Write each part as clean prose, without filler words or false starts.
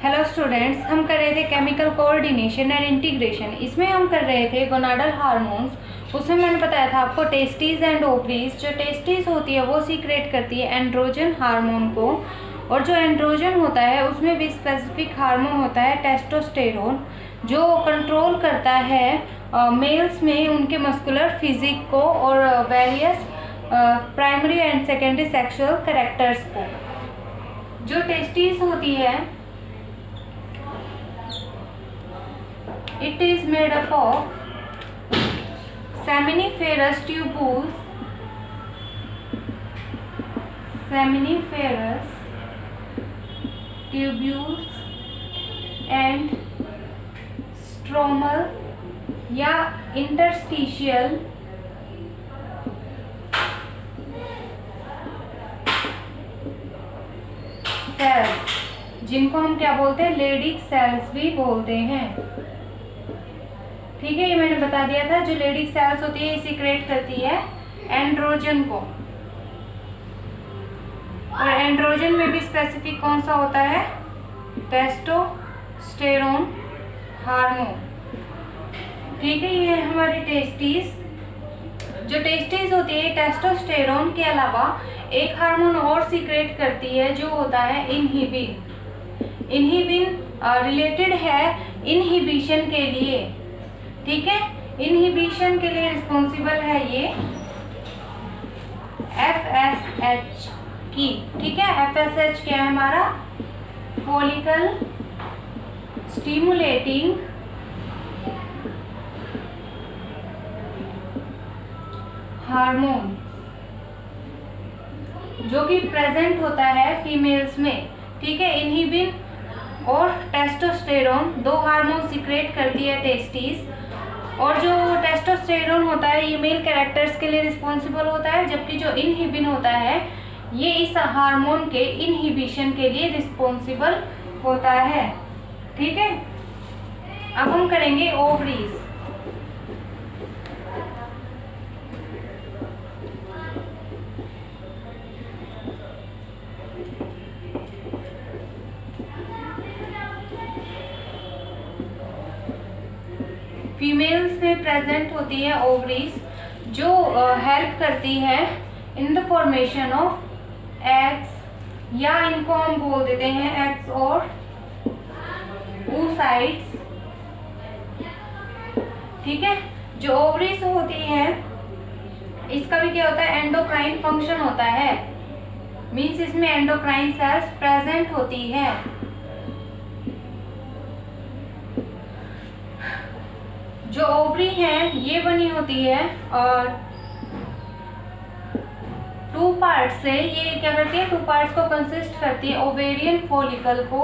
Hello students, हम कर रहे थे केमिकल कोऑर्डिनेशन एंड इंटीग्रेशन। इसमें हम कर रहे थे गोनाडल हार्मोन्स। उसमें मैंने बताया था आपको टेस्टीज एंड ओवरीज। जो टेस्टीज होती है वो सीक्रेट करती है एंड्रोजन हार्मोन को, और जो एंड्रोजन होता है उसमें भी स्पेसिफिक हार्मोन होता है टेस्टोस्टेरोन, जो कंट्रोल करता है मेल्स में उनके मस्कुलर फिजिक को और various primary and secondary sexual characters को। जो टेस्टीज होती है it is made up of seminiferous tubules and stromal या interstitial सेल्स, जिनको हम क्या बोलते हैं, लेडिक सेल्स भी बोलते हैं। ठीक है, ये मैंने बता दिया था। जो लेडिक सेल्स होती है सीक्रेट करती है एंड्रोजन को, और एंड्रोजन में भी स्पेसिफिक कौन सा होता है, टेस्टोस्टेरोन हार्मोन। ठीक है, ये हमारी टेस्टीज। जो टेस्टीज होती है टेस्टोस्टेरोन के अलावा एक हार्मोन और सीक्रेट करती है जो होता है इनहिबिन। इनहिबिन रिलेटेड है इनहिबिशन के लिए। ठीक है, इनहिबिशन के लिए रिस्पॉन्सिबल है ये FSH की। ठीक है, FSH क्या है हमारा, फॉलिकल स्टिमुलेटिंग हार्मोन, जो कि प्रेजेंट होता है फीमेल्स में। ठीक है, इनहिबिन और टेस्टोस्टेरोन दो हार्मोन सीक्रेट करती है टेस्टीज, और जो टेस्टोस्टेरोन होता है ये मेल कैरेक्टर्स के लिए रिस्पॉन्सिबल होता है, जबकि जो इनहिबिन होता है ये इस हार्मोन के इनहिबिशन के लिए रिस्पॉन्सिबल होता है। ठीक है, अब हम करेंगे ओवरीज। फीमेल्स में प्रेजेंट होती है ओवरीज, जो हेल्प करती है in the formation of eggs, या इनको हम बोल देते हैं एग्स और oocytes। ठीक है, जो ओवरीज होती है इसका भी क्या होता है, एंडोक्राइन फंक्शन होता है। मींस इसमें एंडोक्राइन सेल्स प्रेजेंट होती है। जो ओवरी है ये बनी होती है और टू पार्ट से। ये क्या करती है, टू पार्ट्स को कंसिस्ट करती है, ओवेरियन फॉलिकल को,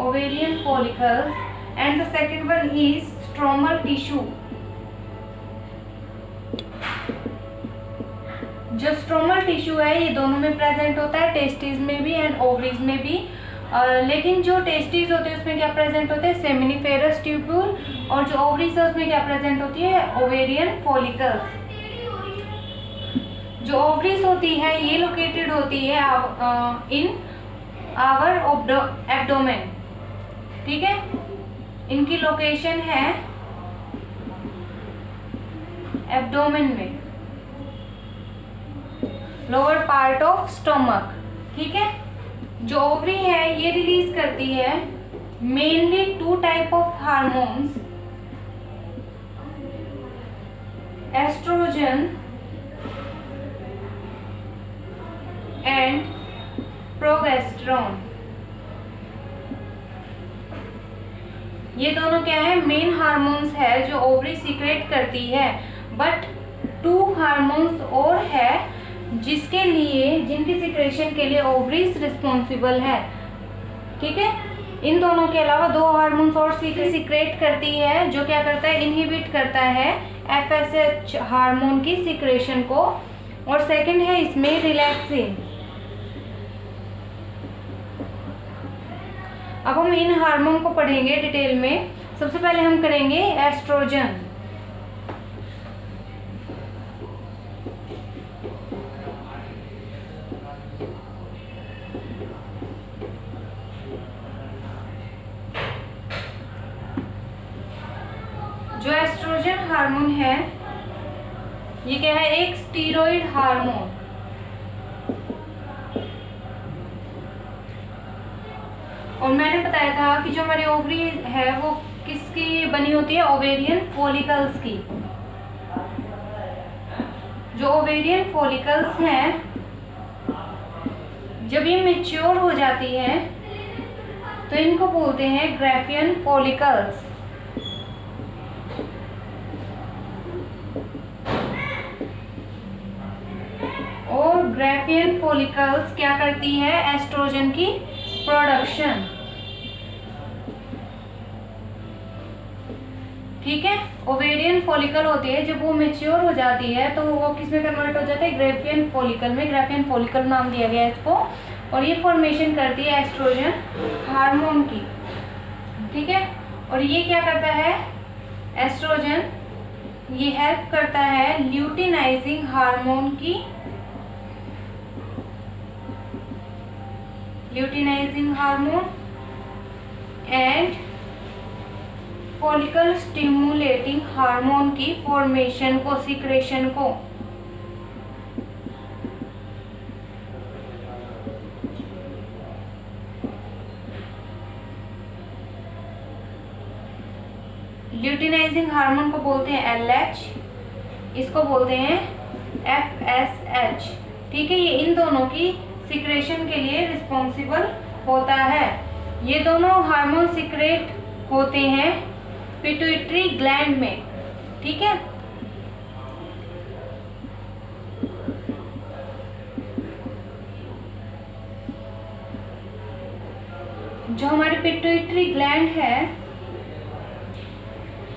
ovarian follicle, and the second one is stromal tissue. जो स्ट्रोमल टिश्यू है ये दोनों में प्रेजेंट होता है, टेस्टीज में भी एंड ओवरीज में भी। लेकिन जो टेस्टीज होते हैं उसमें क्या प्रेजेंट होते हैं, सेमिनिफेरस ट्यूब्यूल, और जो ओवरीज है उसमें क्या प्रेजेंट होती है, ओवेरियन फॉलिकल्स। जो ओवरीज होती है ये लोकेटेड होती है इन आवर एब्डोमेन। ठीक है, इनकी लोकेशन है एब्डोमेन में, लोअर पार्ट ऑफ स्टोमक। ठीक है, जो ओवरी है ये रिलीज करती है mainly two type of hormones, oestrogen and progesterone. ये दोनों क्या है, मेन हार्मोन्स है जो ओवरी सीक्रेट करती है। बट टू हार्मोन्स और है जिनकी सिक्रेशन के लिए ओवरीज रिस्पॉन्सिबल है। ठीक है, इन दोनों के अलावा दो हार्मोन्स और सीक्रेट करती है, जो क्या करता है, इनहिबिट करता है FSH हार्मोन की सिक्रेशन को, और सेकंड है इसमें रिलैक्सिन। अब हम इन हार्मोन को पढ़ेंगे डिटेल में। सबसे पहले हम करेंगे एस्ट्रोजन। हार्मोन है, ये क्या है, एक स्टीरॉइड हार्मोन। और मैंने बताया था कि जो हमारी ओवरी है वो किसकी बनी होती है, ओवेरियन फॉलिकल्स की। जो ओवेरियन फॉलिकल्स हैं, जब ये मैच्योर हो जाती है तो इनको बोलते हैं ग्राफियन फॉलिकल्स। और ग्राफियन फॉलिकल्स क्या करती है, एस्ट्रोजन की प्रोडक्शन। ठीक है, ओवेरियन फॉलिकल होती है, जब वो मैच्योर हो जाती है तो वो किस में कन्वर्ट हो जाता है, ग्राफियन फॉलिकल में। ग्राफियन फॉलिकल नाम दिया गया है इसको। और ये फॉर्मेशन करती है एस्ट्रोजन हार्मोन की। ठीक है, और ये क्या करता है, एस्ट्रोजन ये हेल्प करता है ल्यूटिनाइजिंग हार्मोन की, luteinizing hormone and follicle stimulating hormone की फॉर्मेशन को, सीक्रेशन को। ल्यूटिनाइजिंग हार्मोन को बोलते हैं LH, इसको बोलते हैं FSH। ठीक है, ये इन दोनों की सीक्रेशन के लिए रिस्पॉन्सिबल होता है। ये दोनों हार्मोन सीक्रेट होते हैं पिट्यूटरी ग्लैंड में। ठीक है, जो हमारी पिट्यूटरी ग्लैंड है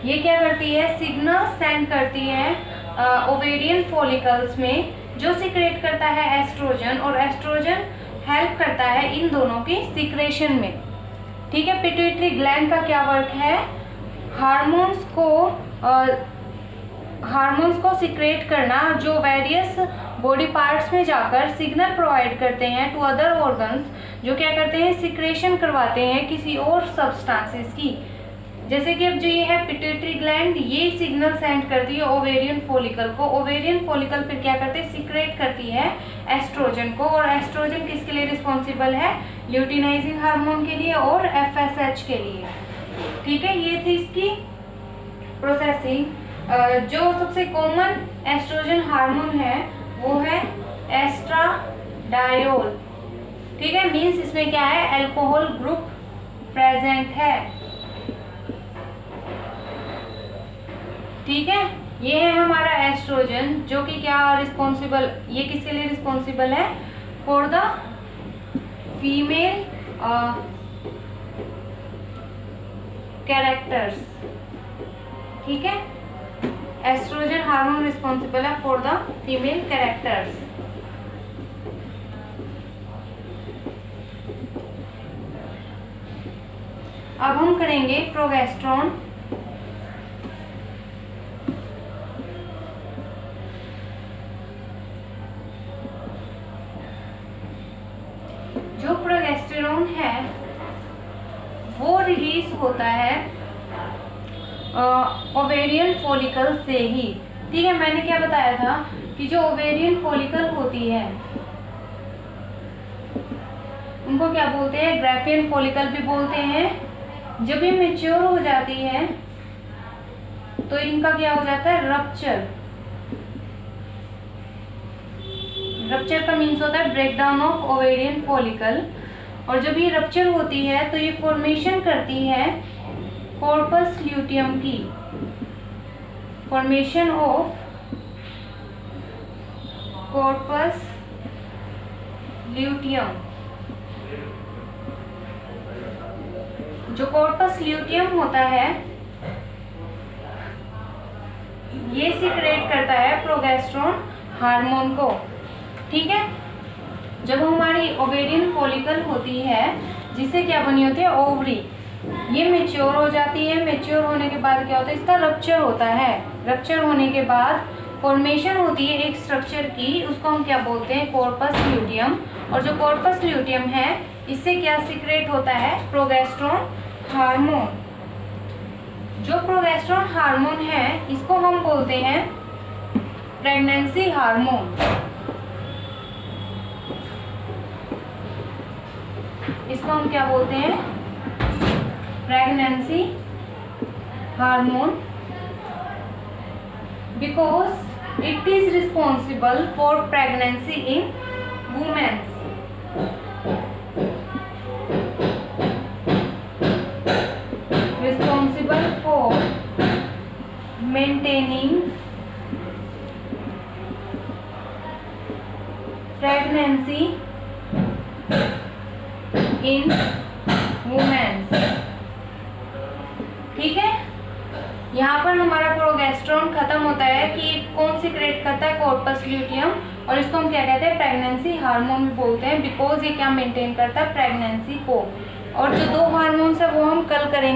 ये क्या करती है, सिग्नल सेंड करती है ओवेरियन फॉलिकल्स में, जो सीक्रेट करता है एस्ट्रोजन, और एस्ट्रोजन हेल्प करता है इन दोनों की सीक्रेशन में। ठीक है, पिट्यूटरी ग्लैंड का क्या वर्क है, हार्मोन्स को सीक्रेट करना, जो वेरियस बॉडी पार्ट्स में जाकर सिग्नल प्रोवाइड करते हैं टू अदर ऑर्गन्स, जो क्या करते हैं, सीक्रेशन करवाते हैं किसी और सब्सटेंसेस की। जैसे कि अब जो ये है पिट्यूटरी ग्लैंड, ये सिग्नल सेंड करती है ओवेरियन फॉलिकल को। ओवेरियन फॉलिकल फिर क्या करते हैं, सीक्रेट करती है एस्ट्रोजन को। और एस्ट्रोजन किसके लिए रिस्पॉन्सिबल है, ल्यूटिनाइजिंग हार्मोन के लिए और FSH के लिए। ठीक है, ये थी इसकी प्रोसेसिंग। जो सबसे कॉमन एस्ट्रोजन हार्मोन है वो है एस्ट्राडायोल। ठीक है, मीन्स इसमें क्या है, अल्कोहल ग्रुप प्रेजेंट है। ठीक है, ये है हमारा एस्ट्रोजन, जो कि क्या रिस्पॉन्सिबल, ये किसके लिए रिस्पॉन्सिबल है, फॉर द फीमेल कैरेक्टर्स। ठीक है, एस्ट्रोजन हार्मोन रिस्पॉन्सिबल है फॉर द फीमेल कैरेक्टर्स। अब हम करेंगे प्रोगेस्टेरोन। जो प्रोगेस्टेरोन है वो रिलीज होता है ओवेरियन फॉलिकल से ही। ठीक है, मैंने क्या बताया था कि जो ओवेरियन फॉलिकल होती है उनको क्या बोलते हैं, ग्राफियन फॉलिकल भी बोलते हैं। जब ये मैच्योर हो जाती है तो इनका क्या हो जाता है, रप्चर। रप्चर का मीन्स होता है break down of ovarian follicle. और जब ये रप्चर होती है तो ये फॉर्मेशन करती है कॉर्पस ल्यूटियम की, फॉर्मेशन ऑफ कॉर्पस ल्यूटियम। जो कॉर्पस ल्यूटियम होता है ये सीक्रेट करता है प्रोगेस्टेरोन हार्मोन को। ठीक है, जब हमारी ओवेरियन फॉलिकल होती है, जिससे क्या बनी होती है, ओवरी, ये मैच्योर हो जाती है। मैच्योर होने के बाद क्या होता है, इसका रप्चर होता है। रप्चर होने के बाद फॉर्मेशन होती है एक स्ट्रक्चर की, उसको हम क्या बोलते हैं, कॉर्पस ल्यूटियम। और जो कॉर्पस ल्यूटियम है इससे क्या सीक्रेट होता है, प्रोगेस्टेरोन हार्मोन। जो प्रोजेस्टेरोन हार्मोन है इसको हम बोलते हैं प्रेगनेंसी हार्मोन। इसको हम क्या बोलते हैं? Pregnancy hormone, because it is responsible for pregnancy in womens. Responsible for maintaining pregnancy in women। ठीक है, यहाँ पर हमारा प्रोजेस्टेरोन खत्म होता है कि कौन सीक्रेट करता है? कॉर्पस ल्यूटियम, और इसको हम क्या कहते हैं? प्रेगनेंसी हार्मोन भी बोलते हैं, बिकॉज ये क्या मेंटेन करता है? प्रेगनेंसी को। और जो दो हार्मोन्स है वो हम कल करेंगे।